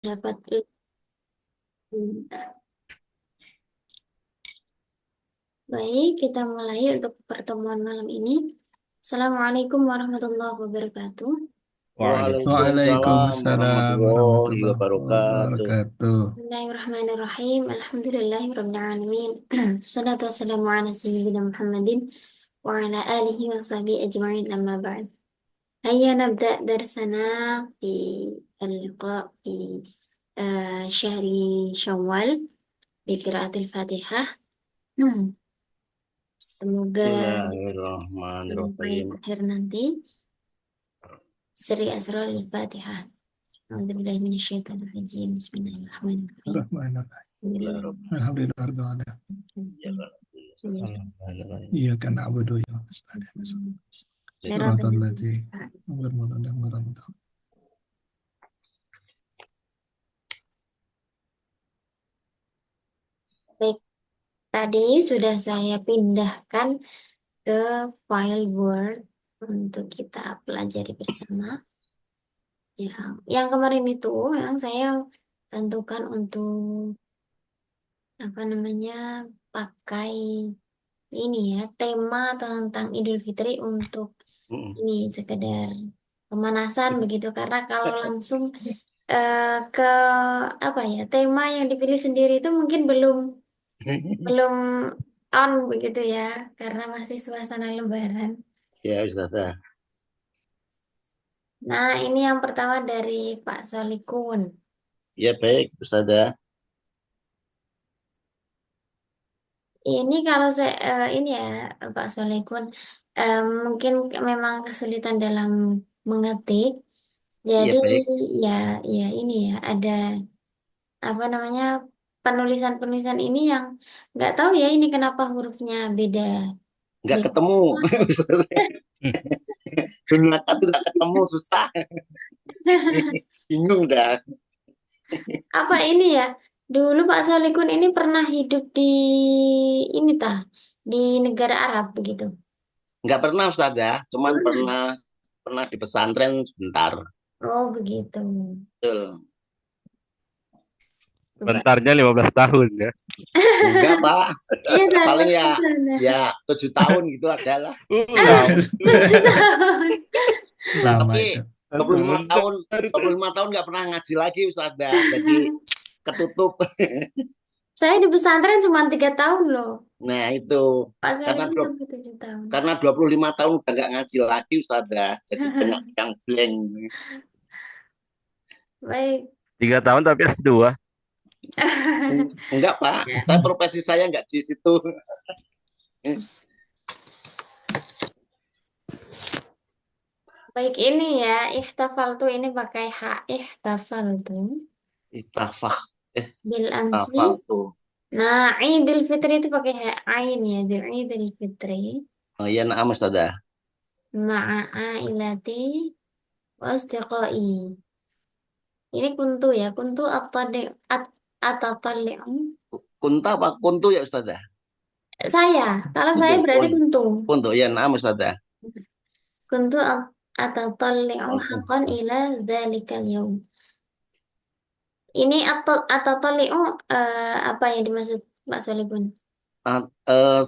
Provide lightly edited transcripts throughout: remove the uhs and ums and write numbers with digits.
Dapat. Baik, kita mulai untuk pertemuan malam ini. Assalamualaikum warahmatullahi wabarakatuh. Waalaikumsalam Waalaikumsalam warahmatullahi warahmatullahi wabarakatuh. wabarakatuh. Bismillahirrahmanirrahim. Alhamdulillahirrahmanirrahim. Salatu wassalamu ala sayyidina Muhammadin wa ala alihi wa sahbihi ajma'in amma ba'd. Hayya nabda darsana fi al-liqa fi syahri Syawal bi qiraatil Fatihah. Semoga sampai Bismillahirrahmanirrahim. akhir nanti Sri Asrarul Fatihah. A'udzubillahi minasyaitonir rajim. Bismillahirrahmanirrahim. Bismillahirrahmanirrahim. Alhamdulillah. Alhamdulillah rabbil alamin. Iyyaka na'budu wa iyyaka nasta'in. Shiratal ladzina an'amta 'alaihim. Baik, tadi sudah saya pindahkan ke file Word untuk kita pelajari bersama. Ya, yang kemarin itu yang saya tentukan untuk apa namanya pakai ini ya tema tentang Idul Fitri untuk ini sekedar pemanasan begitu karena kalau langsung ke apa ya tema yang dipilih sendiri itu mungkin belum belum on begitu ya karena masih suasana Lebaran. Ya, Ustazah. Nah ini yang pertama dari Pak Solikun. Ya, baik, Ustazah. Ini kalau saya ini ya Pak Solikun mungkin memang kesulitan dalam mengetik. Ya, Jadi baik. ya ya ini ya ada apa namanya penulisan-penulisan ini yang nggak tahu ya ini kenapa hurufnya beda Nggak beda. ketemu, Ustazah. Dunia tuh nggak ketemu, susah. Bingung dah. Apa ini ya? Dulu Pak Solikun ini pernah hidup di ini tah di negara Arab begitu. Nggak pernah, Ustazah. Cuman Pernah. pernah pernah di pesantren sebentar. Oh begitu. Betul. Coba. Bentarnya 15 tahun ya. Enggak, Pak. Iya dah Paling waktu ya sana. ya 7 tahun gitu adalah. Lama. 7 tahun. Lama Tapi itu. 25 Bentar. tahun 25 tahun nggak pernah ngaji lagi, Ustazah. Jadi ketutup. Saya di pesantren cuma 3 tahun loh. Nah, itu Pak karena Solikun dua, sampai 7 tahun. karena 25 tahun udah nggak ngaji lagi, Ustazah. Jadi banyak yang blank. Baik. 3 tahun tapi S2. Enggak, Pak. Ya. Saya profesi saya nggak di situ. Baik ini ya, ihtafal tuh ini pakai hak ihtafal tuh Itafah. bil amsi. Itafal tuh. Nah, Idul Fitri itu pakai hak ain ya, bil Idul Fitri Oh, iya, nah, Ustazah. ma'a ailati wa asdiqai. Ini kuntu ya, kuntu ataqalli'u. Kunta apa? Kuntu ya, Ustazah? Saya, kalau saya Kuntu. berarti kuntu. Kuntu. Ya, nah, Ustazah. Kuntu atatalli'u Kuntu. haqqan ila dzalikal yaum. Ini atatali'u apa yang dimaksud Pak Solihun?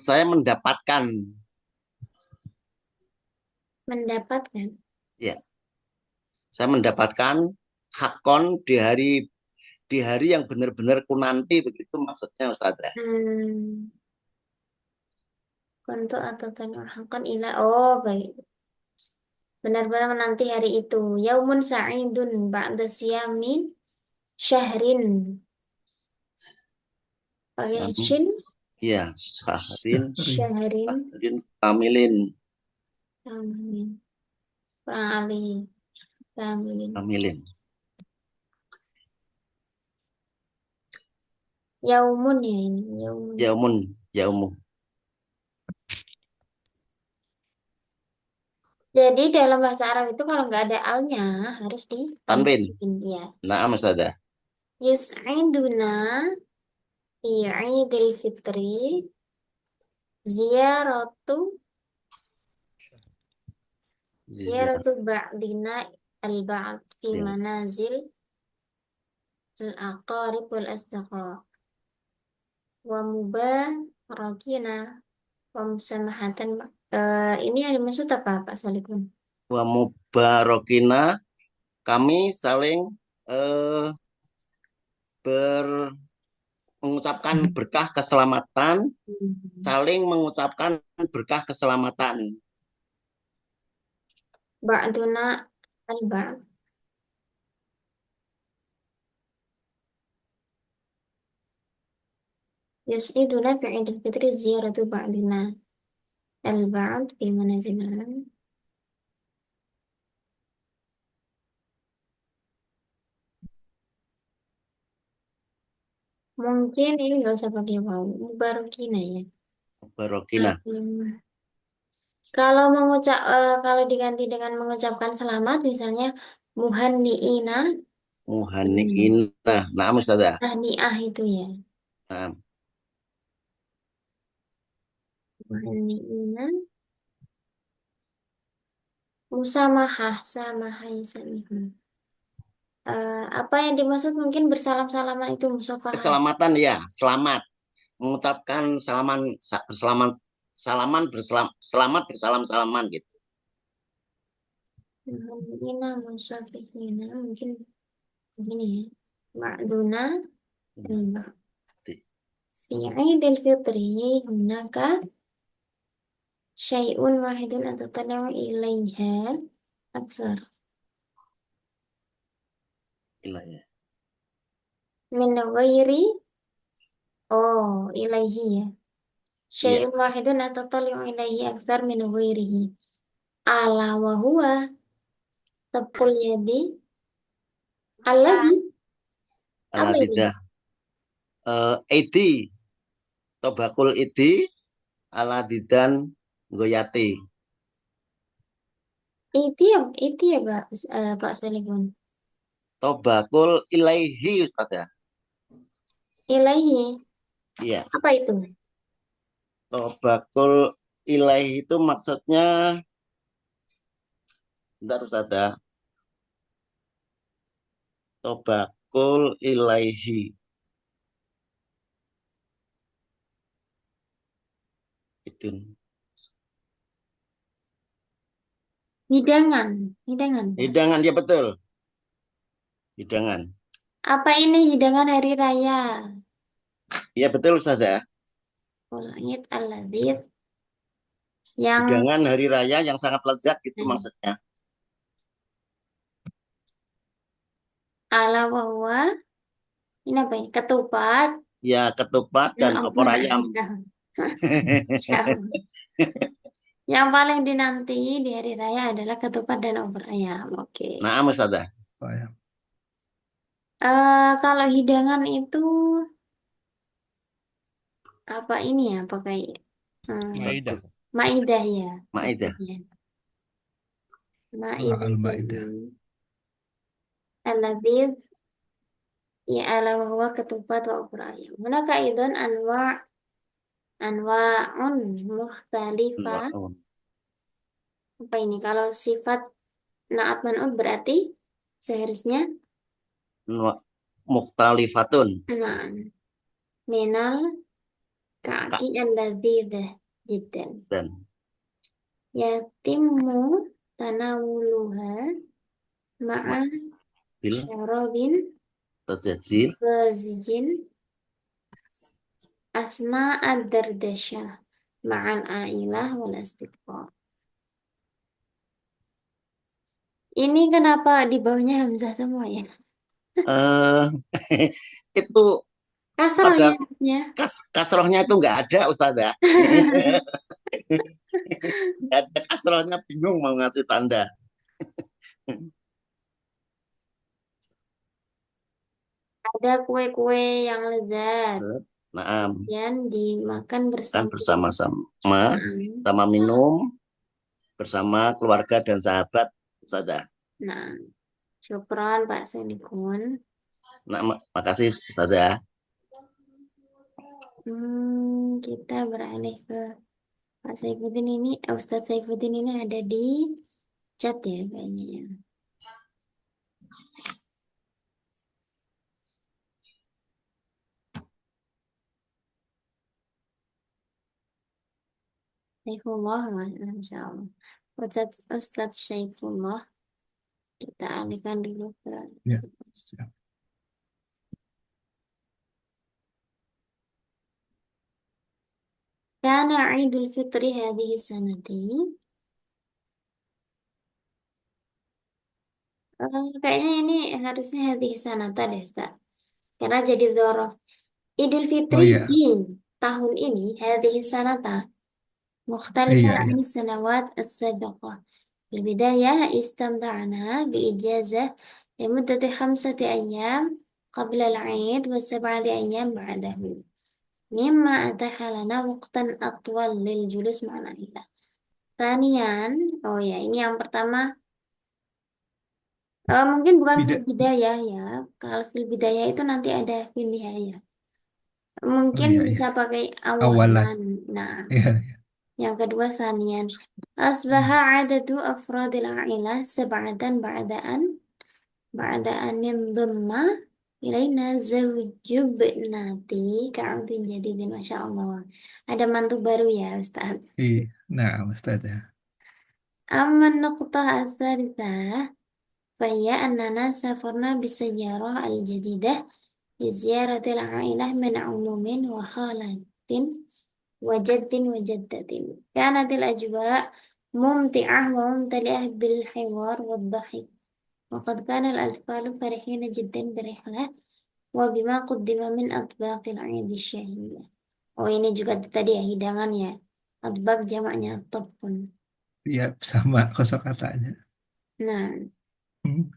Saya mendapatkan, Mendapatkan. ya, saya mendapatkan hakon di hari yang benar-benar ku nanti, begitu maksudnya, Ustazah. Hmm, Kontu atau tanya haqqan ila. Oh, baik. Benar-benar menanti hari itu. Yaumun sa'idun ba'da siyamin syahrin. Pakai Syam, shin. ya, sahrin, Syahrin. Syahrin. sahrin, kamilin, Amin. Kurang ali. Amin. kamilin. Yaumun ya ini. Yaumun. Yaumun, yaumun. Jadi dalam bahasa Arab itu kalau nggak ada alnya harus Tanwin. ditanwin ya. Nah, Ustazah. Yus'iduna fi Idul Fitri ziyaratu Zizar, ziyaratu ba'dina al-ba'd fi ya, manazil al-aqarib wal asdaqa wa mubarakina wa musamahatan. Ini yang dimaksud apa Pak Solikun? Wa mubarokina, kami saling eh, mengucapkan berkah keselamatan, saling mengucapkan berkah keselamatan. Ba'duna al-ba'd. Yus'iduna fi Idul Fitri ziyaratu ba'dina al-ba'd fi manazilina. Mungkin ini nggak usah pakai waw, mubarakina ya. Barokina, Kalau kalau diganti dengan mengucapkan selamat, misalnya muhanniina, muhaniina. Nah, Ustazah. tahniah itu ya. Nah, Muhanniina, musamahah, samahah yusamihun. Apa yang dimaksud mungkin bersalam-salaman itu musafahah. keselamatan ya, selamat. Mengucapkan selamat bersalam-salaman gitu. Muhanniina, musafihina, mungkin begini ya. Ma'duna, fi Idul Fitri, hunaka syai'un wahidun atatalamu ilaiha akthar Gila ya. min ghairi ilaihi ya. Iya, Syai'un wahidun atatalamu ilaihi akthar min ghairihi. Ala wa huwa tabqul yadi alladhi apa ini? aladidah. Edi, tobakul edi, aladidan goyati. Itu ya Pak, Pak Solikun. Tobakul ilaihi Ustaz ya. Ilaihi, Iya, apa itu? tobakul ilaihi itu maksudnya, bentar Ustaz ya. Tobakul ilaihi. Itu. Hidangan, hidangan Pak. Hidangan, ya betul. Hidangan. Apa ini hidangan hari raya? Iya betul Ustaz ya. Ulangit al-ladzid yang Hidangan hari raya yang sangat lezat gitu maksudnya. ala wahwa ini apa ini? Ketupat Ya ketupat dan dan opor opor ayam. ayam. Jauh. Yang paling dinanti di hari raya adalah ketupat dan opor ayam. Oke. Nah, Ustaz ya. Oh ya. Kalau hidangan itu apa ini ya? Pakai Maidah. maidah ya. Maidah. Maksudnya. Surah Maidah Al-Maidah. al-ladzid ya ala wahwa ketupat wa opor ayam. Hunaka idzan anwa'un mukhtalifah. Apa ini? Kalau sifat naat man'ut berarti seharusnya Muktalifatun. nah, minal Kak kaki al-ladzidah jiddan. dan Yatimmu tanawuluha ma'a bil syarabin tajajil wazijin asna ad-dardashah ma'al ailah wal istiqqa. Ini kenapa di bawahnya hamzah semua ya? eh itu pada Kasrohnya harusnya. kasrohnya itu nggak ada Ustaz ya. Nggak ada kasrohnya, bingung mau ngasih tanda. Ada kue-kue yang lezat Nah, dan dimakan kan bersama. bersama-sama Hmm. sama minum bersama keluarga dan sahabat Ustaz ya. Nah, syukron Pak Solikun. Nah, makasih Ustaz ya. Kita beralih ke Pak Saifuddin ini, Ustadz Saifuddin ini ada di chat ya kayaknya ya. Saifullah, Masya Allah. Ustadz Saifullah, kita alihkan dulu ke Ya. Ya. Kana Idul Fitri hadhihi sanati. Kayaknya ini harusnya hadhihi sanata deh, Ustaz. Karena jadi zorof. Idul Fitri Oh di iya, tahun ini, hadhihi sanata, mukhtalifah iya, an iya. sanawat as-sabiqah. في البداية استمتعنا بإجازة لمدة 5 أيام قبل العيد و7 أيام بعده مما أتاح لنا وقتا أطول للجلوس مع العائلة. ثانيا, oh ya, ini yang pertama, mungkin bukan fil Bida. bidayah ya. Kalau fil bidayah itu nanti ada fil nihayah. Oh Mungkin iya, bisa iya. pakai Awalan. awalan. Nah, Iya, iya. yang kedua sanian. Asbaha adadu afradil a'ilah sab'atan بعد أن انضم إلينا زوج بناتي كعود جديد ما شاء الله. Ada mantu baru ya Ustaz. Nah, Ustazah. أما النقطة الثالثة فهي أننا سافرنا بالسيارة الجديدة لزيارة العائلة من عموم وخالة وجد وجدة. كانت الأجواء ممتعة وممتلئة بالحوار والضحك وقد كان الأطفال فرحين جدا بالرحلة وبما قدم من أطباق العيد الشهية. Oh ini juga tadi ya hidangannya. Atbaq jamaknya topun. Ya, sama kosakatanya. Nah, Hmm.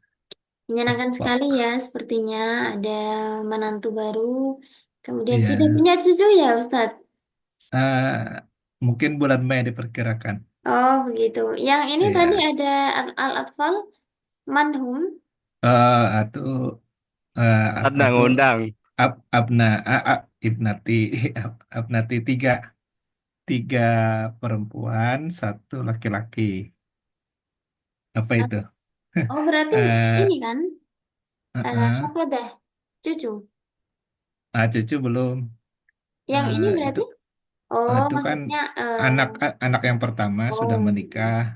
menyenangkan sekali Bak. ya sepertinya ada menantu baru. Kemudian sudah Iya. punya cucu ya Ustadz? Ah, mungkin bulan Mei diperkirakan. Oh begitu. Yang ini tadi Iya. ada Al-Atfal Manhum. Atau atau Undang-undang. abna ibnati abnati tiga perempuan satu laki-laki apa itu Oh berarti eh ini kan uh, apa dah? Cucu. cucu belum. Yang ini Itu berarti? Oh itu kan maksudnya anak anak yang pertama sudah oh menikah,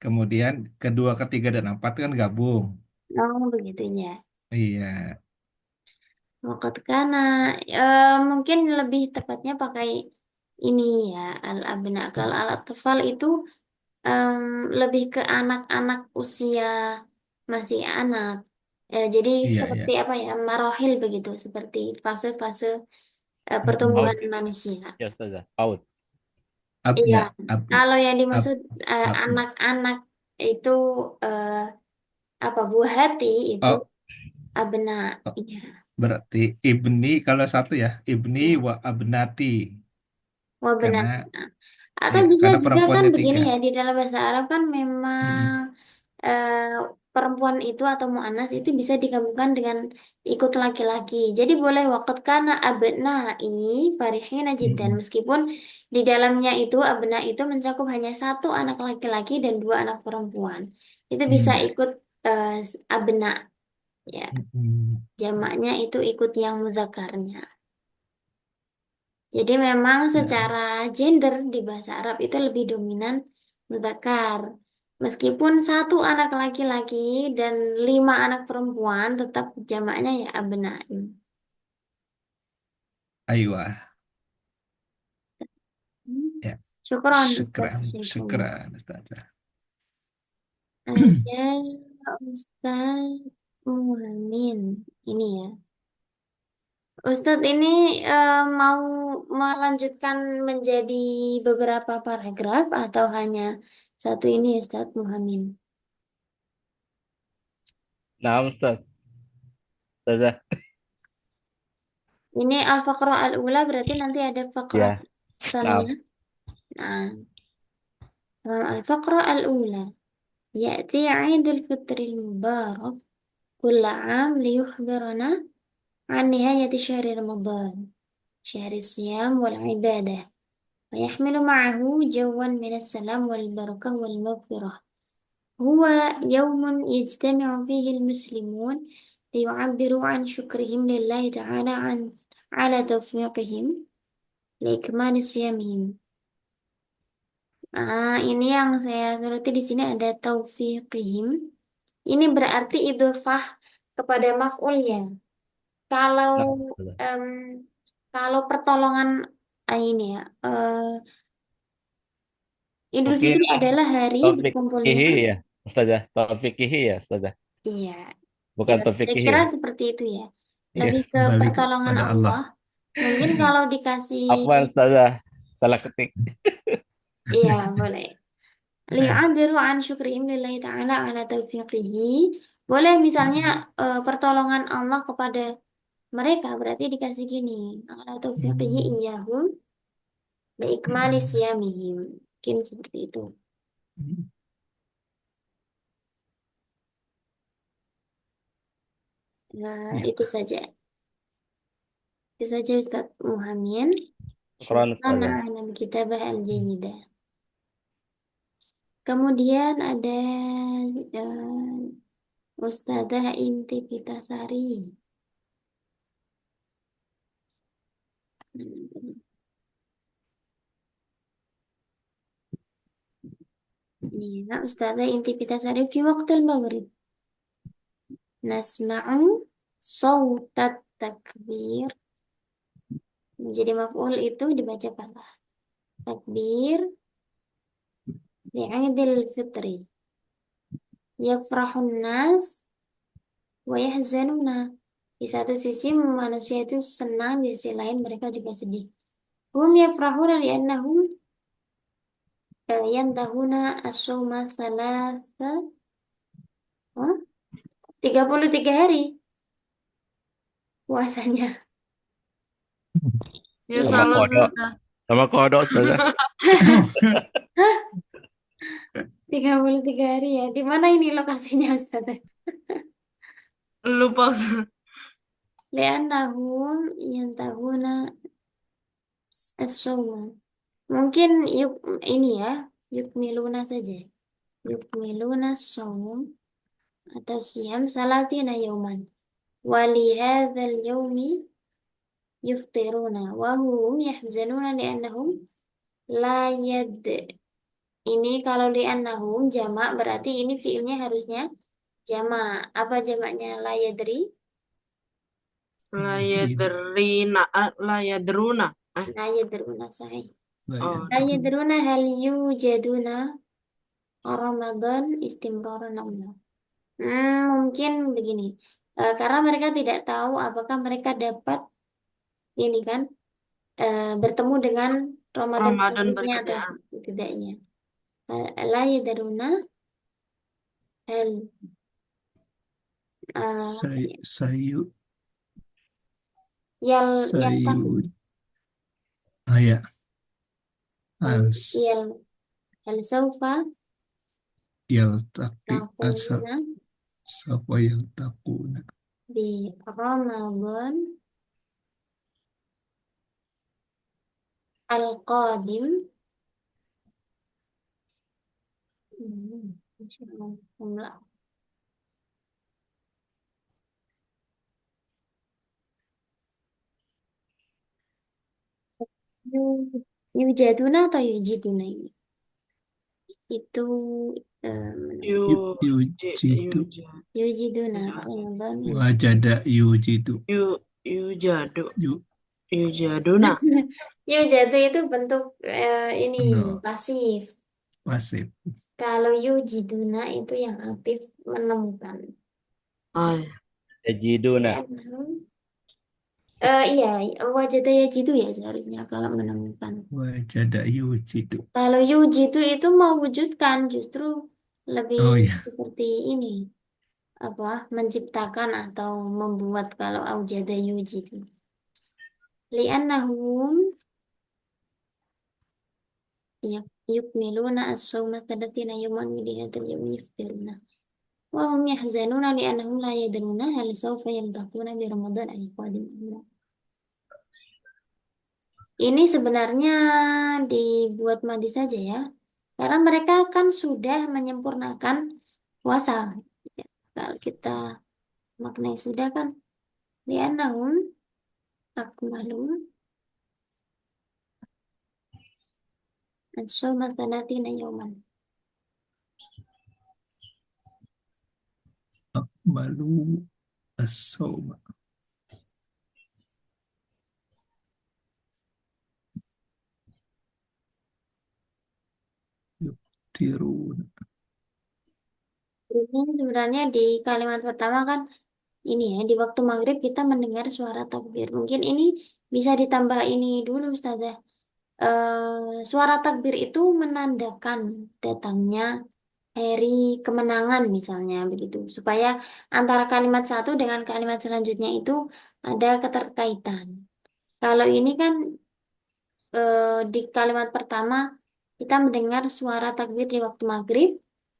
kemudian kedua ketiga dan empat kan gabung. oh begitunya. Iya. Waktu karena mungkin lebih tepatnya pakai ini ya al-abna. Kalau al-atfal itu em, lebih ke anak-anak usia masih anak. Jadi Iya, seperti iya. apa ya marohil begitu, seperti fase-fase Mm-mm. pertumbuhan PAUD. manusia. Ya, Ustazah. PAUD. Iya, Abna kalau yang ab, dimaksud abna anak-anak itu eh, apa buah hati itu oh, abna. oh, Iya, berarti ibni kalau satu ya ibni iya. wa abnati Wah benar. karena Atau ya bisa karena juga kan perempuannya begini tiga. ya, di dalam bahasa Arab kan memang Mm-mm. eh, perempuan itu atau mu'annas itu bisa digabungkan dengan ikut laki-laki. Jadi boleh waqad kana abna'i farihina jiddan. Mm-mm. Meskipun di dalamnya itu abna itu mencakup hanya satu anak laki-laki dan dua anak perempuan. Itu bisa Iya. ikut abna ya. Mm-mm. Jamaknya itu ikut yang muzakarnya. Jadi memang Ya, secara gender di bahasa Arab itu lebih dominan mudzakkar. Meskipun satu anak laki-laki dan 5 anak perempuan, tetap jamaknya ya abnain. aywa. Hmm. Ya, Syukron Ustaz syukran, Syaifullah. syukran, Ustazah. Ada Ustaz Muhammad. Ini ya. Ustadz ini mau melanjutkan menjadi beberapa paragraf atau hanya satu ini Ustadz Muhammad? Nah, Ustazah. Ini al-faqrah al-ula berarti nanti ada faqrah Ya. Nah, tsaniyah. Nah, al-faqrah al-ula. يأتي عيد الفطر المبارك كل عام ليخبرنا عن نهاية شهر رمضان شهر الصيام والعبادة ويحمل معه جوا من السلام والبركة والمغفرة. هو يوم يجتمع فيه المسلمون ليعبروا عن شكرهم لله تعالى على توفيقهم لإكمال صيامهم Ini yang saya soroti di sini ada taufiqihim. Ini berarti idhofah kepada maf'ul ya. Kalau Nah, Ustazah. em, kalau pertolongan ini ya, Idul Mungkin Fitri adalah hari Taufik berkumpulnya. Kihi ya, Ustazah. Taufik Kihi ya, Ustazah. Iya, ya Bukan Taufik saya Kihi kira ya. seperti itu ya. Iya. Lebih ke Kembali pertolongan kepada Allah. Allah. Mungkin kalau dikasih, Afwan Ustazah, salah ketik. iya boleh. Eh, Li'adiru an syukrihim lillahi ta'ala ala taufiqihi. Boleh misalnya pertolongan Allah kepada mereka berarti dikasih gini. Ala taufiqihi iyahum biikmali siyamihim. Mungkin seperti itu. Ya. Itu saja. Itu saja Ustaz Muhammad. Quran Syukran Ustazah. ala kitabah al-jayyidah. Kemudian ada Ustazah Inti Pitasari. Ini ya, Ustazah Inti Pitasari fi waqtil maghrib. Nasma'u sawtat takbir. Jadi maf'ul itu dibaca patah. Takbir li'idil fitri. Yafrahun nas wa yahzanuna. Di satu sisi manusia itu senang, di sisi lain mereka juga sedih. Hum yafrahuna li'annahum yantahuna as-sawma thalatha 33 hari puasanya. Ya Sama Ya. salah kodok. Ustazah. Sama kodok Ustazah. Hah? 33 hari ya. Di mana ini lokasinya Ustaz? Lupa Ustazah. Li'annahum yantahuna as-sawma. Mungkin ini ya, yukmiluna saja. Yukmiluna sawm atau siyam salatina yauman. Wali hadzal yaumi yuftiruna wa hum yahzanuna li'annahum la yad. Ini kalau li'annahum jamak berarti ini fiilnya harusnya jamak. Apa jamaknya la yadri? La yadrina, la yadruna. La yadruna sahih. Oh, La yadruna hal yujaduna Ramadan istimraran am la. Mungkin begini. Karena mereka tidak tahu apakah mereka dapat ini kan bertemu dengan Ramadan Ramadan selanjutnya atau berikutnya. tidaknya. La yadruna hal Sayu yal sayu tahu ya hal al hal saufa yaltaqi asa takuna safa yaltaquna di Ramadan al-qadim. Insya Allah. Yujaduna atau yujiduna ini? Itu Yu, yujidu yujiduna Ramadan wajada yujidu yu, yujadu, yu yujaduna. Yujadu itu bentuk ini no pasif. pasif Kalau yujiduna itu yang aktif menemukan. Oh, Yajiduna. Ya, iya, wajada yajidu ya seharusnya kalau menemukan. wajada yujidu Kalau yujidu itu mewujudkan justru lebih oh ya seperti ini. Apa menciptakan atau membuat kalau aujada yujidu. Li'annahum yukmiluna as-sawma thalathina yawman min hadhal yawmi yaftiruna. Wa hum yahzanuna li'annahum la yadruna hal sawfa yaltaquna bi Ramadan al-qadim. Ini sebenarnya dibuat madi saja ya. Karena mereka kan sudah menyempurnakan puasa. Ya, kalau kita maknai sudah kan li'annahum akmalu As-sawma thalathina yawman. Aqbalu as-sawma. Yuftirun. Ini sebenarnya di kalimat pertama kan ini ya, di waktu maghrib kita mendengar suara takbir. Mungkin ini bisa ditambah ini dulu, Ustazah. Suara takbir itu menandakan datangnya hari kemenangan misalnya begitu. Supaya antara kalimat satu dengan kalimat selanjutnya itu ada keterkaitan. Kalau ini kan di kalimat pertama kita mendengar suara takbir di waktu maghrib,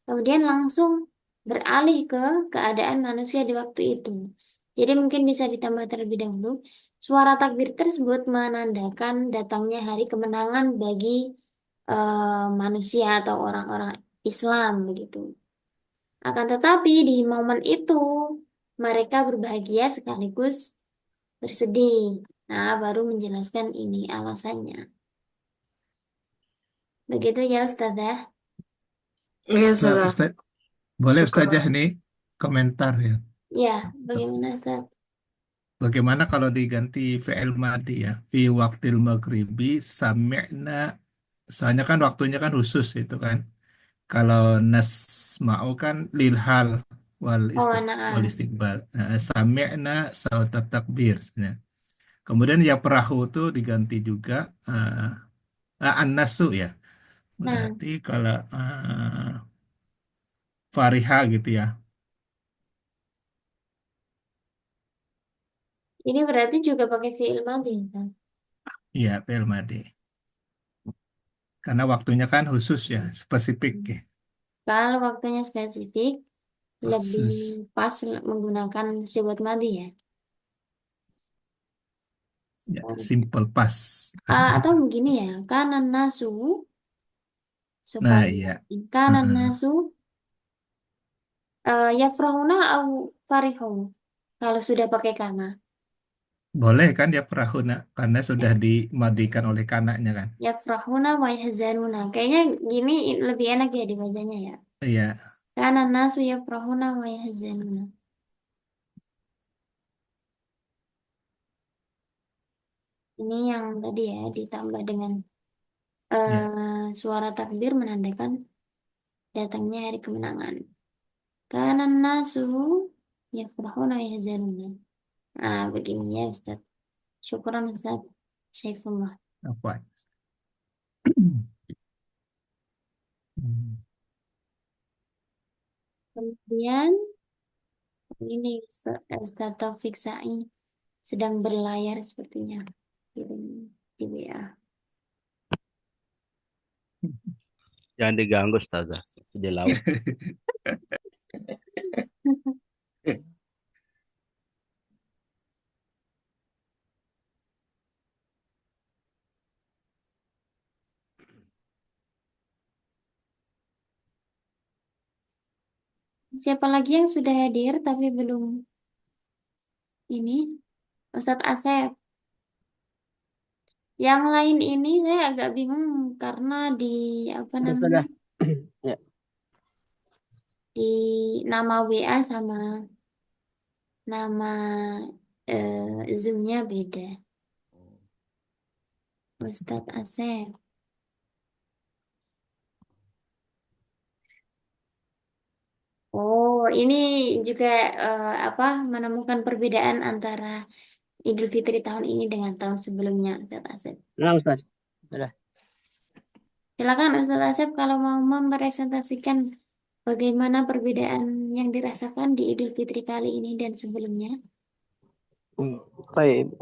kemudian langsung beralih ke keadaan manusia di waktu itu. Jadi mungkin bisa ditambah terlebih dahulu. Suara takbir tersebut menandakan datangnya hari kemenangan bagi manusia atau orang-orang Islam begitu. Akan tetapi di momen itu mereka berbahagia sekaligus bersedih. Nah, baru menjelaskan ini alasannya. Begitu ya Ustazah. Iya, Nah, Ustazah. Ustaz, boleh Ustazah Syukur. ini komentar ya. Ya, bagaimana Ustaz? Bagaimana kalau diganti fi'il madi ya? Fi waqtil maghribi sami'na. Soalnya kan waktunya kan khusus itu kan. Kalau nasma'u kan lil hal Oh, wal na'am. istiqbal. Nah, sami'na sautat takbir. Sebenarnya. Kemudian ya perahu itu diganti juga an-nasu ya. Nah, Berarti kalau fariha gitu ya. ini berarti juga pakai fi'il madhi kan? Iya, fi'il madi. Karena waktunya kan khusus ya, spesifik ya. Kalau waktunya spesifik, lebih Khusus. pas menggunakan sifat madhi ya. Ya, simple pas. Atau begini ya, kanan nasu Nah, supaya iya. kanan Heeh. nasu yafrahuna au farihun. Kalau sudah pakai kana. Boleh kan ya perahuna karena sudah dimadikan oleh kanaknya kan. Yafrahuna wa yahzanuna. Kayaknya gini lebih enak ya dibacanya ya. Iya, Kanan nasu yafrahuna wa yahzanuna. Ini yang tadi ya ditambah dengan iya. suara takbir menandakan datangnya hari kemenangan. Kanan nasu yafrahuna wa yahzanuna. Nah, begini ya Ustaz. Syukuran Ustaz Syaifullah. Apa? Hmm. Kemudian ini Ustaz Taufik Sa'i sedang berlayar sepertinya di WA. Jangan diganggu, Ustazah. Masih di laut. Siapa lagi yang sudah hadir tapi belum ini? Ustadz Asep. Yang lain ini saya agak bingung karena di apa namanya? Sudah. Ya. Di nama WA sama nama Zoom-nya beda. Ustadz Asep. Oh, ini juga apa menemukan perbedaan antara Idul Fitri tahun ini dengan tahun sebelumnya, Ustadz Asep. Nah, Ustaz. Sudah. Silakan Ustadz Asep kalau mau mempresentasikan bagaimana perbedaan yang dirasakan di Idul Fitri kali ini dan sebelumnya. طيب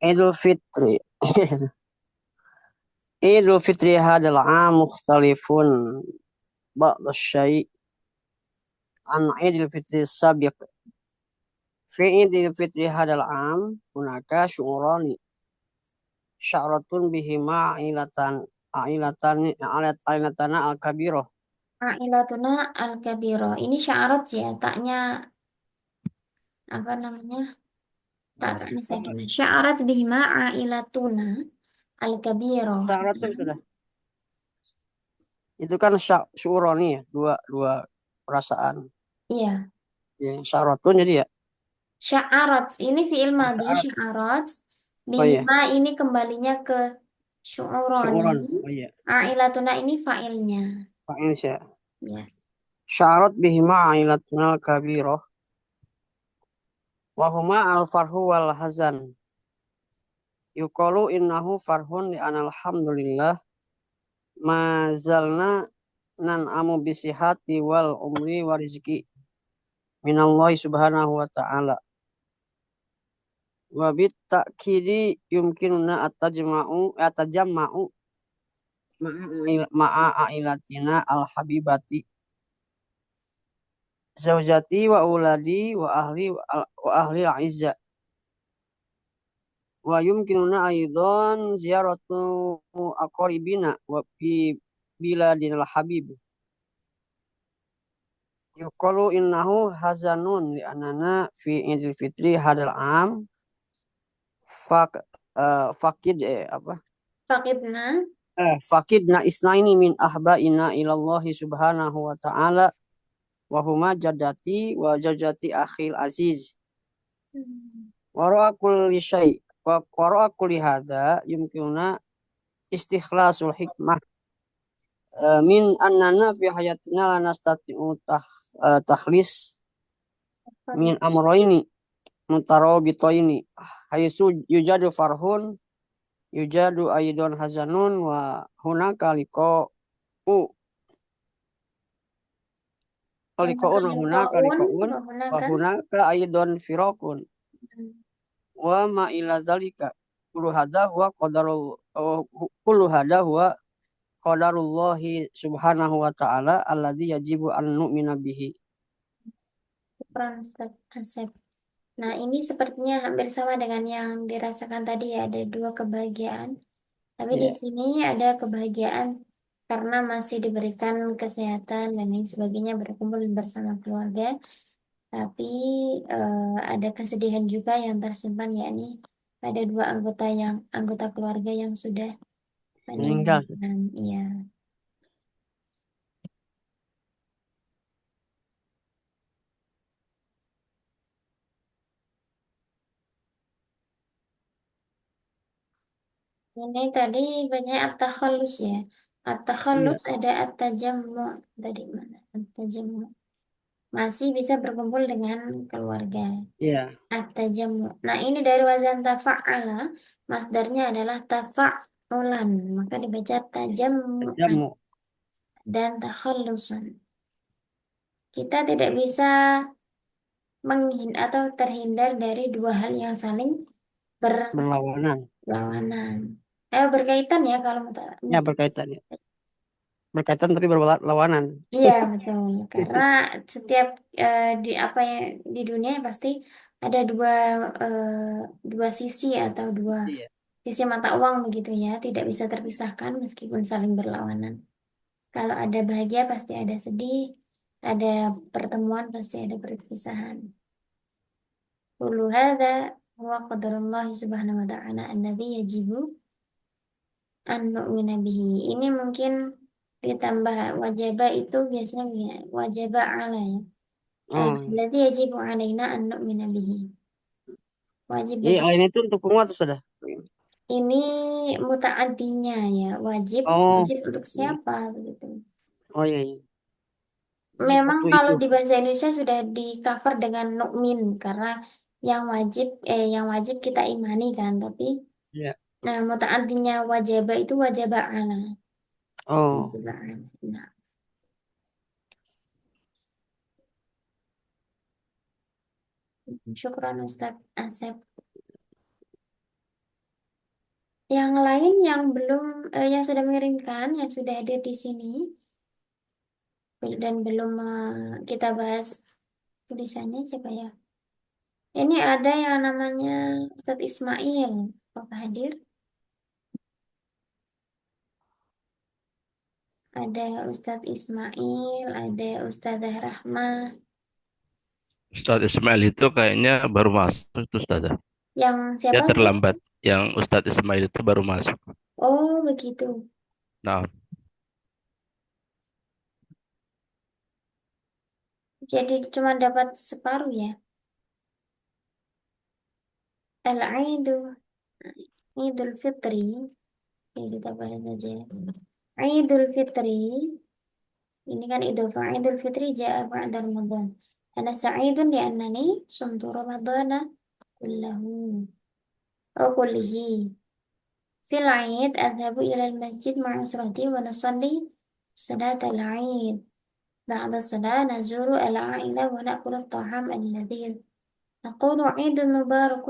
عيد الفطر عيد الفطر هذا العام مختلف بعض الشيء عن عيد الفطر السابق. في عيد الفطر هذا العام هناك شعوران، شعرة بهما عائلتنا الكبيرة. Ailatuna al-kabiro. Ini syarat ya, taknya apa namanya? Tak taknya sakina. Syarat bihima ailatuna. Al-Kabiroh. Syaratun sudah. Itu kan syuroni ya, dua perasaan. Iya. Ya, syaratun jadi ya. Sya'arat ini fi'il madhi, Syarat. sya'arat. Oh iya, Bihima ini kembalinya ke syu'uroni. syuron. Oh iya, A'ilatuna ini fa'ilnya. fa'il ya. Ya. Syarat bihima ailatunal kabiroh. Wahuma al-farhu wal hazan. Yuqalu innahu farhun li alhamdulillah mazalna nan amu bisihati wal umri wa rizki minallahi subhanahu wa ta'ala. Wa bit ta'kidi yumkinuna atajamma'u ma'a ailatina al-habibati zaujati wa uladi wa ahli al-izza wa yumkinuna aidan ziyaratu aqribina wa fi biladil habib yuqalu innahu hazanun li anana fi idil fitri hadal am fak fakid apa Faqidna. fakidna isnaini min ahbaina ilallahi subhanahu wa ta'ala wa huma jaddati wa jajati akhil aziz wa ra'a kulli syai wa ra'a kulli hadza yumkinuna istikhlasul hikmah min annana fi hayatina la nastati'u takhlis min amroini mutarabitaini haitsu yujadu farhun yujadu aidon hazanun wa hunaka liqa'u liqa'un wa hunaka liqa'un Wa wa hunaka. hunaka aidon firaqun wa ma ila zalika kullu hadha huwa kullu hadha huwa qadarullahi subhanahu wa ta'ala alladzi yajibu an nu'mina bihi. Syukran, Ustaz Asep. Nah, ini sepertinya hampir sama dengan yang dirasakan tadi ya, ada dua kebahagiaan. Tapi di Ya, sini ada kebahagiaan karena masih diberikan kesehatan dan lain sebagainya, berkumpul bersama keluarga. Tapi ada kesedihan juga yang tersimpan, yakni ada dua anggota keluarga yang sudah meninggal. meninggal. Iya. Ini tadi banyak at-takhallus ya. Iya, At-takhallus ada at-tajammu. Tadi mana? At-tajammu. Masih bisa berkumpul dengan keluarga. iya, At-tajammu. Nah, ini dari wazan tafa'ala. Masdarnya adalah tafa'ulan. Maka dibaca tajammu'an jamu. dan takhallusan. Kita tidak bisa atau terhindar dari dua hal yang saling Berlawanan. berlawanan. Berkaitan ya kalau Ya, berkaitan ya. Berkaitan tapi berlawanan. Iya betul, karena setiap di apa ya di dunia pasti ada eh, dua sisi atau dua Iya. sisi mata uang begitu ya, tidak bisa terpisahkan meskipun saling berlawanan. Kalau ada bahagia pasti ada sedih, ada pertemuan pasti ada perpisahan. Kullu hadza huwa qadarullah subhanahu wa ta'ala alladzi yajibu an nu'mina bihi. Ini mungkin ditambah wajibah itu biasanya wajibah ala ya. Oh, Berarti yajibu alaina an nu'mina bihi. Wajib jadi bagi ain itu untuk semua tuh sudah. ini mutaaddinya ya. Wajib Oh, wajib untuk siapa begitu. oh iya, iya. Memang Satu kalau itu. di bahasa Indonesia sudah di cover dengan nu'min karena yang wajib kita imani kan, tapi Iya. nah mutaaddinya wajibah itu wajibah ala. Oh, Wajibah ala. Nah, syukran Ustaz Asep. Yang lain yang belum yang sudah mengirimkan, yang sudah hadir di sini dan belum kita bahas tulisannya siapa ya? Ini ada yang namanya Ustadz Ismail. Apakah hadir? Ada Ustadz Ismail, ada Ustadzah Rahmah. Ustadz Ismail itu kayaknya baru masuk itu Ustazah. Yang Dia siapa sih? terlambat. Yang Ustadz Ismail itu baru masuk. Oh, begitu. Nah, Jadi cuma dapat separuh ya. Al-Aidu, Idul Fitri. Ya, kita bahas aja. Idul Fitri. Ini kan Idul Fitri ja'a ba'da Ramadan. Ana sa'idun li'annani sumtu Ramadana kullahu. Oh, kullihi. Fil Aid adhabu ila al-masjid ma'a usrati wa nusalli salat al-Aid. بعد الصلاة نزور العائلة ونأكل الطعام اللذيذ نقول عيد مبارك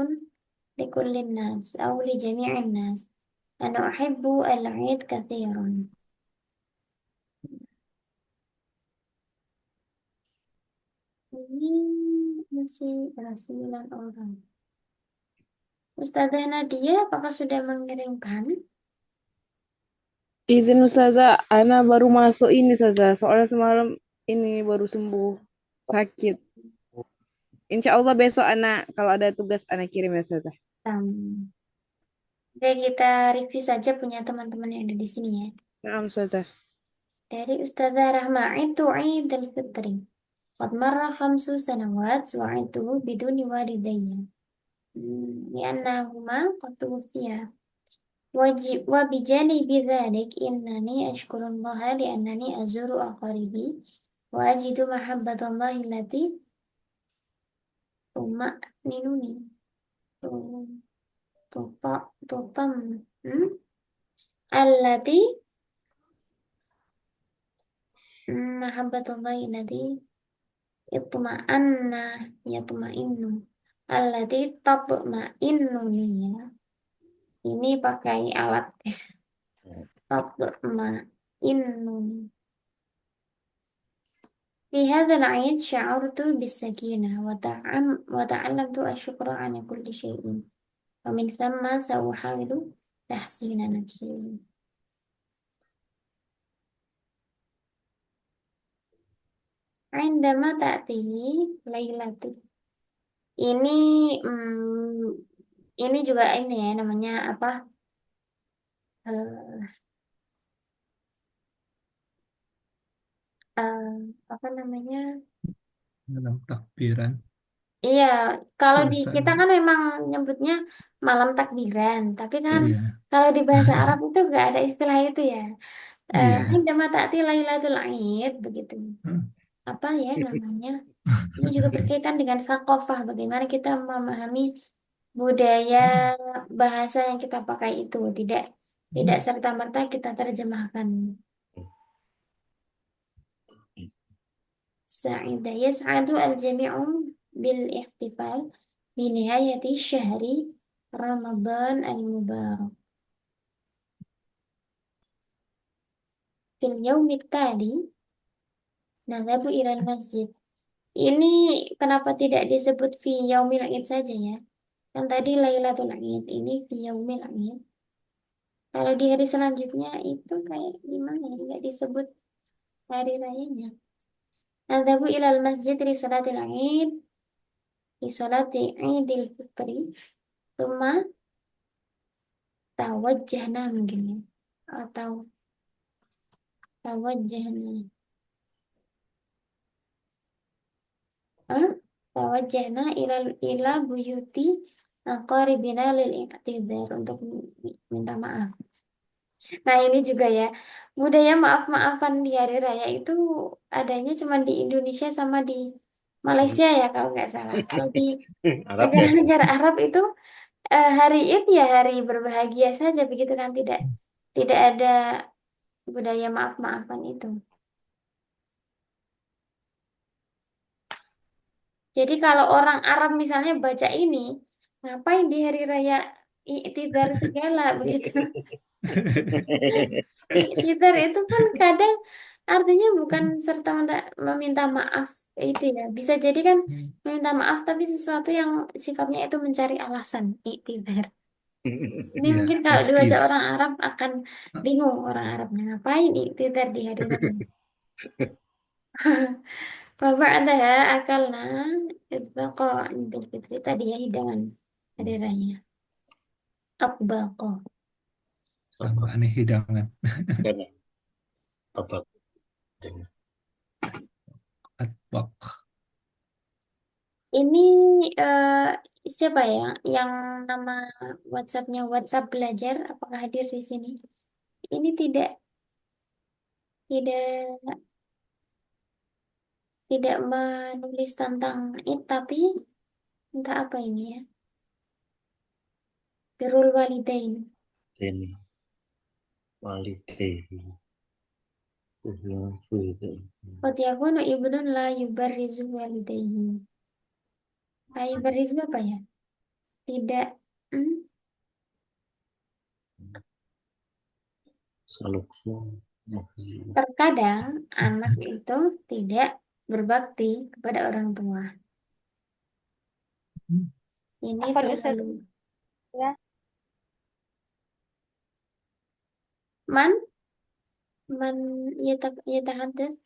لكل الناس أو لجميع الناس أنا أحب العيد كثيرا. Ini masih ada 9 orang. Ustazah Nadia, apakah sudah mengirimkan? Izin Ustazah, Ana baru masuk ini Ustazah. Soalnya semalam ini baru sembuh sakit. Insya Allah besok anak kalau ada tugas anak kirim ya Ustazah. Um, Oke, kita review saja punya teman-teman yang ada di sini ya. Naam Ustazah. Dari Ustazah Rahma, itu Eid al-Fitri. Qad marra 5 سنوات وعدته بدون والدي لأنهما قد توفيا. وبجانب ذلك إنني أشكر الله لأنني أزور أقاربي وأجد محبة الله التي تطمئنني تطم التي محبة الله التي اطمأن يطمئن التي تطمئنني ya. Ini pakai alat تطمئنني. في هذا العيد شعرت بالسكينة وتعلمت الشكر على كل شيء ومن ثم سأحاول تحسين نفسي. عندما تأتي ليلة ini ini juga ini ya namanya apa eh, eh, apa namanya. Dalam takbiran Iya, kalau di kita suasana. kan memang nyebutnya malam takbiran, tapi kan Iya, kalau di bahasa Arab itu nggak ada istilah itu ya. iya. Indama ta'ti Lailatul Aid begitu. Hmm. Apa ya namanya? Ini juga berkaitan dengan sakofah, bagaimana kita memahami budaya bahasa yang kita pakai itu, tidak tidak serta-merta kita terjemahkan. Sa'ida yas'adu al-jami'u bil ihtifal bi nihayati syahri Ramadan al-Mubarak. Fil yaumit tali nadhabu ilal masjid. Ini kenapa tidak disebut fi yaumil Id saja ya? Kan tadi Lailatul Id, ini fi yaumil Id. Kalau di hari selanjutnya itu kayak gimana ya? Nggak disebut hari rayanya. Nadhabu ilal masjid li salatil Id, li salati Idil Fitri. Tuma tawajjahna mungkin ya. Atau tawajjahna. Hah? Tawajjahna ila buyuti aqaribina lil i'tidhar untuk minta maaf. Nah, ini juga ya. Budaya maaf-maafan di hari raya itu adanya cuma di Indonesia sama di Malaysia ya kalau nggak salah. Kalau di Arab ya. negara-negara Arab itu hari Id ya hari berbahagia saja begitu kan, tidak tidak ada budaya maaf-maafan itu. Jadi kalau orang Arab misalnya baca ini, ngapain di hari raya Iktidar segala begitu. Iktidar itu kan kadang artinya bukan serta merta meminta maaf itu ya. Bisa jadi kan meminta maaf tapi sesuatu yang sifatnya itu mencari alasan iktidar. Ini Ya, mungkin kalau dibaca excuse. orang Arab akan bingung orang Arabnya ngapain iktidar di hari raya. Faba'daha akalna itbaqa Idul Fitri tadi ya hidangan hari raya. Atbaqa. sama aneh hidangan. Dengan tabak dengan Atbaq. Ini siapa ya yang nama WhatsApp-nya WhatsApp belajar? Apakah hadir di sini? Ini tidak tidak menulis tentang itu, tapi entah apa ini ya. Birrul walidain. ini walidehi. Qad yakunu ibnun la yubarrizu walidayhi. La yubarrizu apa ya? Tidak hmm, Salukmu. terkadang anak itu tidak berbakti kepada orang tua. Ini Apa Ustaz? terlalu Ya. man man yatahaddath.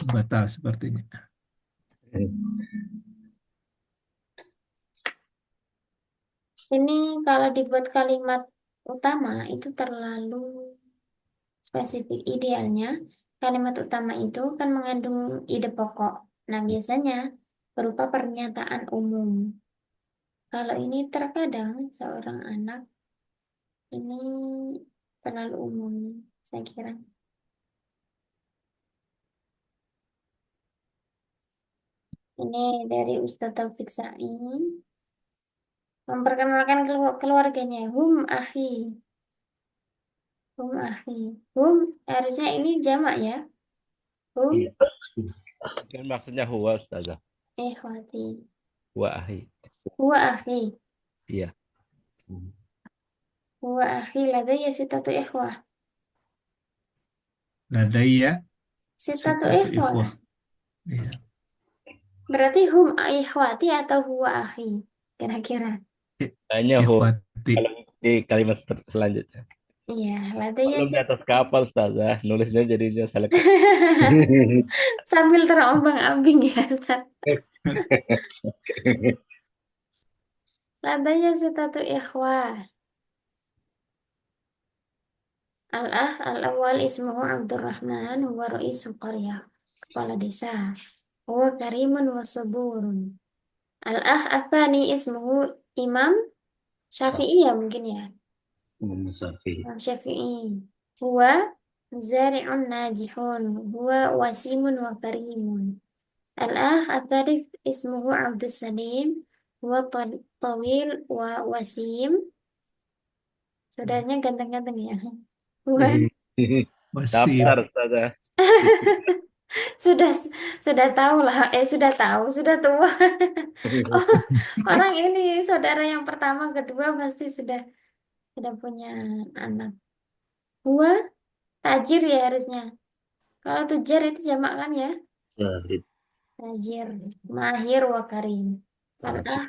Batal sepertinya. Ini kalau dibuat kalimat utama itu terlalu spesifik. Idealnya kalimat utama itu kan mengandung ide pokok. Nah, biasanya berupa pernyataan umum. Kalau ini terkadang seorang anak ini terlalu umum, saya kira. Ini dari Ustadz Taufik Sain memperkenalkan keluarganya. Hum akhi. Hum harusnya ini jamak ya. Hum Iya. Kan maksudnya huwa Ustazah. ikhwati. Huwa ahi. Huwa akhi. Iya. Huwa akhi ladayya sitatu ikhwah. Ladaya Sitatu sitatu ikhwah. ikhwah. Iya. Berarti hum ikhwati atau huwa akhi? Kira-kira. Hanya huwa. Ikhwati. Kalau di kalimat selanjutnya. Iya, ladayya Belum di atas sitatu. kapal Ustazah. Nulisnya jadinya salah. Sambil terombang-ambing ya, Ustaz. Ladayya sitatu ikhwah. Al-akh al-awwal ismuhu Abdurrahman huwa ra'isul qaryah. Kepala desa. Huwa karimun wa saburun. Al-akh athani ismuhu Imam Syafi'i ya mungkin ya. Musafi. Imam Syafi'i. Huwa zari'un najihun. Huwa wasimun wa karimun. Al-akh at-thalith ismuhu Abdus Salim. Huwa tawil wa wasim. Saudaranya ganteng-ganteng ya. Huwa Wasim. Daftar Ustazah. sudah sudah tahu lah, sudah tahu, sudah tua. Oh, orang ini saudara yang pertama, kedua pasti sudah punya anak. Gua tajir ya harusnya. Kalau tujar itu jamak kan ya? Jahid. Tajir, mahir wa karim. Tajib. Al-ah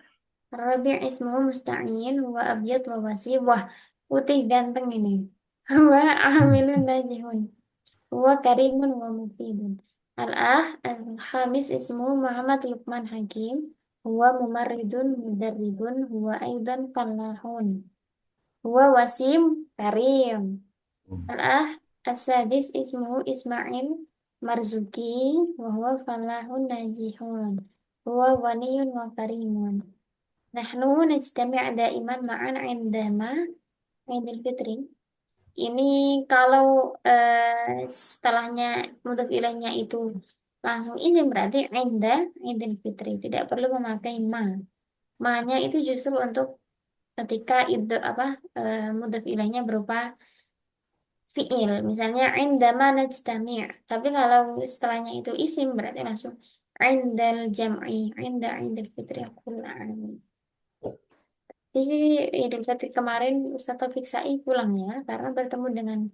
Rabi' ismuhu Musta'in wa abyad wa wasib. Wah, putih ganteng ini. Wa amilun najihun. Wa karimun wa mufidun. Al-akh al-khamis ismuhu Muhammad Luqman Hakim. Huwa mumarridun mudarribun. Huwa aidan fallahun. Huwa wasim karim. Al-akh as-sadis ismuhu Ismail Marzuki. Wa huwa fallahun najihun. Huwa ghaniyun wa karimun. Nahnu najtami' daiman ma'an indama Idul Fitri. Ini kalau setelahnya mudhof ilaihnya itu langsung izin berarti inda Idul Fitri, tidak perlu memakai ma. Ma-nya itu justru untuk ketika itu apa mudhof ilaihnya berupa fiil, misalnya indama najtami'. Tapi kalau setelahnya itu isim berarti langsung indal jam'i, inda Idul Fitri aqul amin. Jadi Idul Fitri kemarin Ustaz Taufik Sa'i pulang ya karena bertemu dengan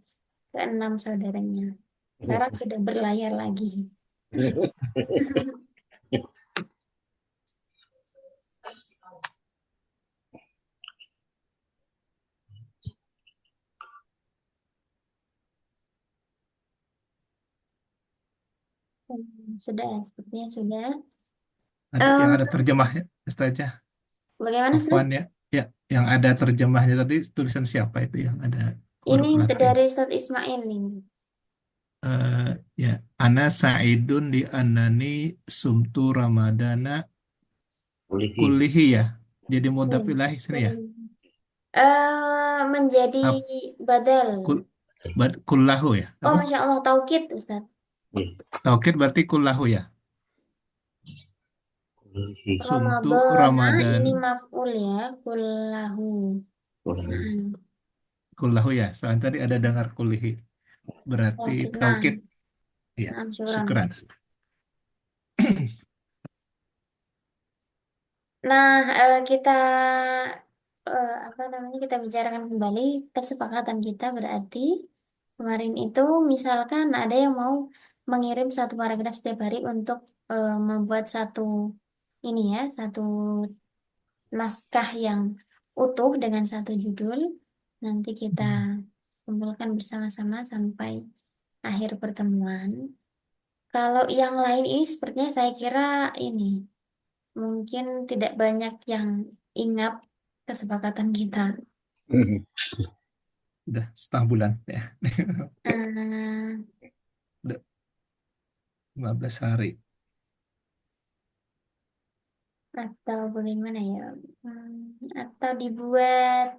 keenam saudaranya. Sekarang sudah berlayar lagi. Sudah, sepertinya sudah. Yang Em, ada terjemahnya, Ustazah. Bagaimana, Ustaz? Afwan ya. Ya, yang ada terjemahnya tadi tulisan siapa itu yang ada Ini huruf Latin? dari Ustaz Ismail ini. Eh ya, ana sa'idun di anani sumtu ramadana Kuliki. kullihi ya. Jadi mudhaf Hmm. ilahi sini ya. Menjadi Ap- badal. Kul, kullahu ya. Oh, Apa? Masya Allah, taukid, Ustaz. Taukid berarti kullahu ya. Kuliki. Sumtu Ramadana Ramadan ini maf'ul ya, kullahu. Kuliki. Nah, kullahu ya. Soalnya tadi ada dengar kullihi. Berarti taukid. Nah, taukid ya. nah, syukran. Syukran. Nah, kita apa namanya, kita bicarakan kembali kesepakatan kita. Berarti kemarin itu misalkan ada yang mau mengirim satu paragraf setiap hari untuk membuat satu ini ya, satu naskah yang utuh dengan satu judul. Nanti kita kumpulkan bersama-sama sampai akhir pertemuan. Kalau yang lain ini sepertinya saya kira ini mungkin tidak banyak yang ingat kesepakatan kita. Udah setengah bulan ya. Eh, Udah 15 hari. atau bagaimana ya? Atau dibuat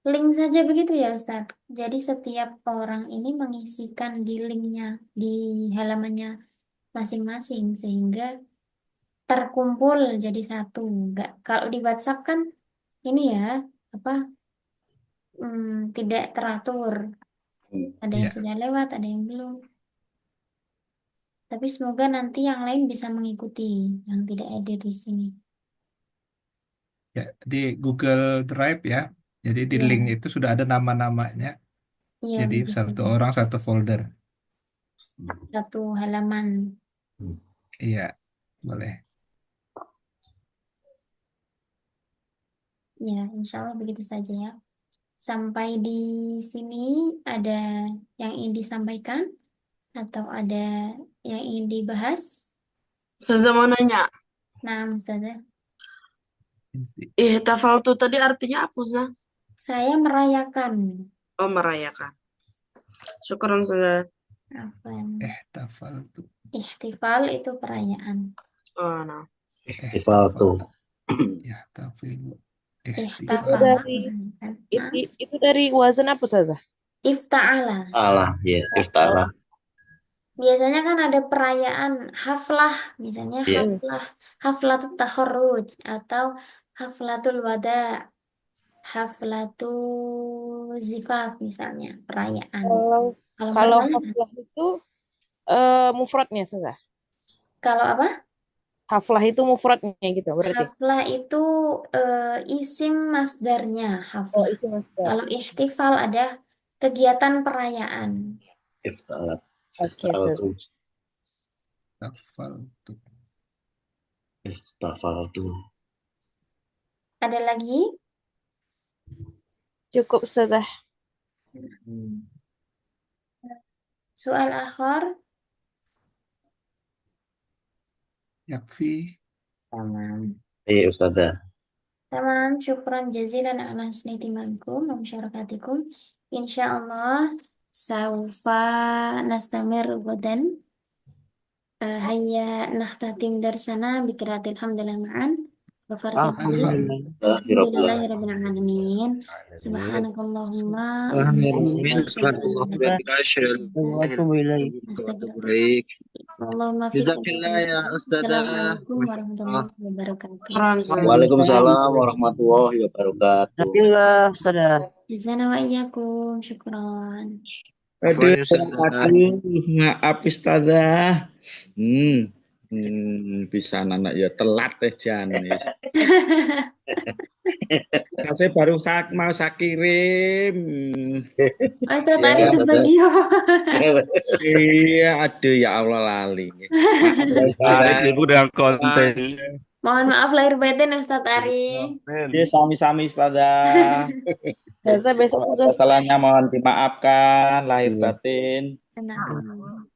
link saja begitu ya, Ustadz. Jadi setiap orang ini mengisikan di linknya, di halamannya masing-masing sehingga terkumpul jadi satu. Enggak, kalau di WhatsApp kan ini ya apa tidak teratur. Ada yang Ya, sudah lewat, ada yang belum. Tapi semoga nanti yang lain bisa mengikuti yang tidak hadir di sini. ya di Google Drive ya. Jadi di link Ya, itu sudah ada nama-namanya. iya Jadi begitu. satu orang satu folder. Satu halaman. Iya, boleh. Ya, insya Allah begitu saja ya. Sampai di sini ada yang ingin disampaikan atau ada yang ingin dibahas? Ustazah mau nanya, Nah, Ustazah, ihtafaltu tadi artinya apa, Ustazah? saya merayakan. Oh, merayakan. Syukuran, Ustazah. Apa? Tafal tuh. Ihtifal itu perayaan. Oh, nah. Ihtifal tuh. Ya, tafilu. Itu Ihtafala dari merayakan. itu dari wazan apa saja? Ifta'ala. Allah ya, iftala. Biasanya kan ada perayaan haflah, misalnya Iya. haflatul takharruj atau haflatul wada, haflatul zifaf misalnya, perayaan. Kalau Kalau perayaan, haflah itu mufradnya saja. kalau apa? Haflah itu mufradnya gitu berarti. Haflah itu isim masdarnya Oh, haflah. isi masdar. Kalau ihtifal ada kegiatan perayaan. Iftala. Oke, Iftala Ustaz. tuh. Tafal tuh. Iftafal tuh. Ada lagi? Cukup saja. Soal akhir. Yakfi. Tamam. Iya, Ustazah. Tamam, syukran jazilan ala husni timankum wa musyarakatikum. Insyaallah saufa nastamir godan. Hayya nakhtatim darsana biqiraatil hamdalah ma'an. Ghafartil Alhamdulillahi rabbil alamin. Subhanakallahumma wa bihamdika Baik. Allahumma Jazakallah ya Ustazah. Assalamualaikum warahmatullahi wabarakatuh. Waalaikumsalam warahmatullahi wabarakatuh. Alhamdulillah, Ustazah. Jazana wa iyyakum, syukran. Aduh, maaf Ustazah. Bisa anak ya telat teh Jan. Saya baru mau saya kirim. Ustaz Ya, Ari Ustazah. Subagio. Iya, aduh ya Allah lali. Maaf ya, Ustazah. Sibuk dengan konten. Mohon maaf lahir batin Ustaz Ari. Ya, sami-sami Ustazah. Ustazah besok juga. Kesalahannya mohon dimaafkan lahir batin. Tenang.